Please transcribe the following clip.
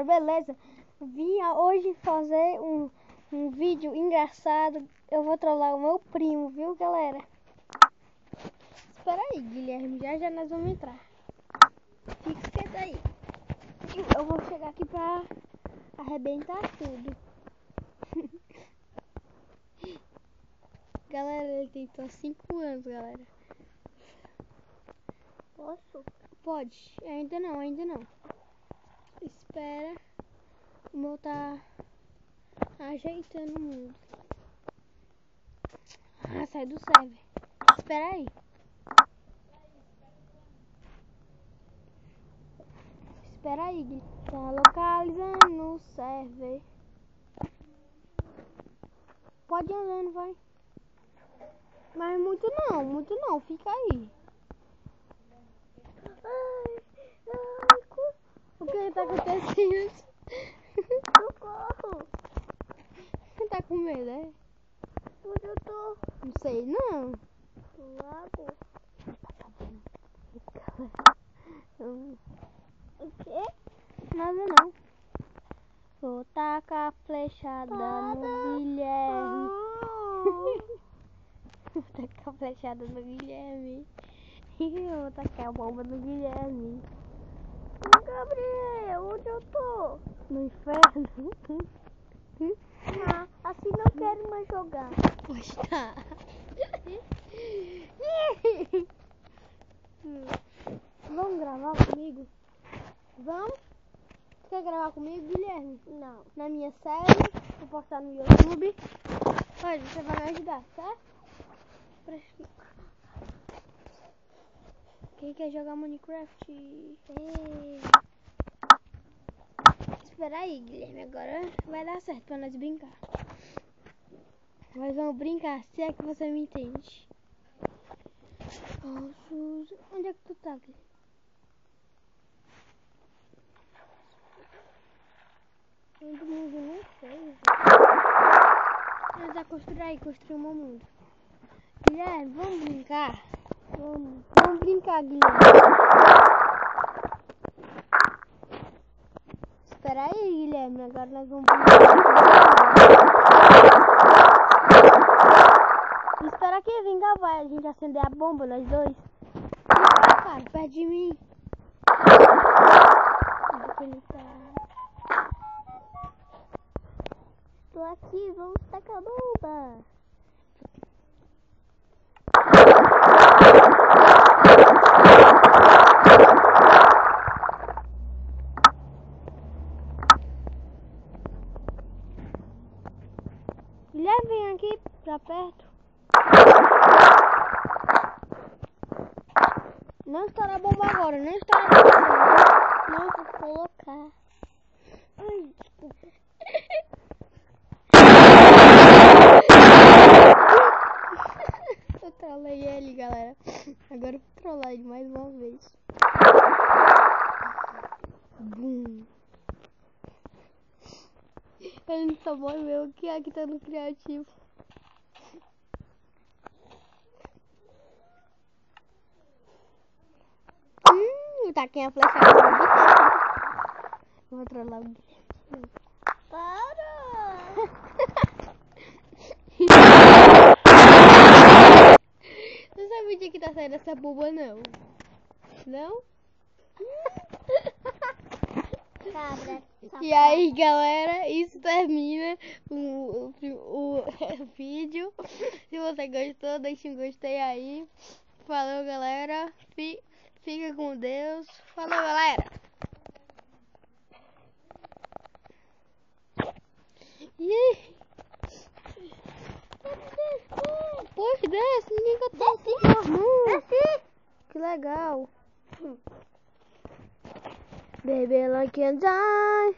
galera, beleza? Vim hoje fazer um vídeo engraçado. Eu vou trollar o meu primo, viu, galera? Espera aí, Guilherme, já nós vamos entrar. Fica quieto aí. Eu vou chegar aqui pra arrebentar tudo. Galera, ele tem só 5 anos, galera. Posso? Pode, ainda não. Espera, o meu tá ajeitando o mundo. Ah, sai do server. Espera aí. Espera aí, Gui. Tá localizando o server. Pode ir andando, vai. Mas muito não, fica aí. O que tá acontecendo? Socorro! Você tá com medo, é? Onde eu tô? Não sei não. No lago? O quê? Nada não. Vou tacar a flechada no Guilherme. Vou tacar a flechada no Guilherme. Eu vou tacar a bomba no Guilherme. Gabriel, onde eu tô? No inferno. Ah, assim não quero mais jogar. Pois tá. Vamos gravar comigo? Vamos? Quer gravar comigo, Guilherme? Não. Na minha série, vou postar no YouTube. Olha, você vai me ajudar, certo? Quem quer jogar Minecraft? Ei. Espera aí, Guilherme, agora vai dar certo pra nós brincar. Nós vamos brincar, se é que você me entende. Oh, onde é que tu tá, Guilherme? Onde mundo não sei. Nós vamos construir um mundo. Guilherme, vamos brincar? Vamos brincar, Guilherme. Espera aí, Guilherme, agora nós vamos brincar. Espera aqui, vem cá, vai a gente acender a bomba, nós dois. Vem cá, cara, perto de mim. Tô aqui, vamos tacar a bomba. Guilherme, vem aqui pra perto. Não estoura a bomba agora, não estoura a bomba agora. Não vou colocar. Ai, desculpa. Eu trolei ele, galera. Agora eu vou trollar ele mais uma vez. Bum. Ele não só morreu, o que é que tá no criativo? Tá quem a flechada no Guilherme. Vou trollar o Guilherme. Para! Não sabe onde é que tá saindo essa bomba, não? Não? Cabra. E aí, galera, isso termina o vídeo. Se você gostou, deixa um gostei aí. Falou, galera. Fica com Deus. Falou, galera. Poxa, desce. Ninguém tá desce. Que legal. Baby, like you die.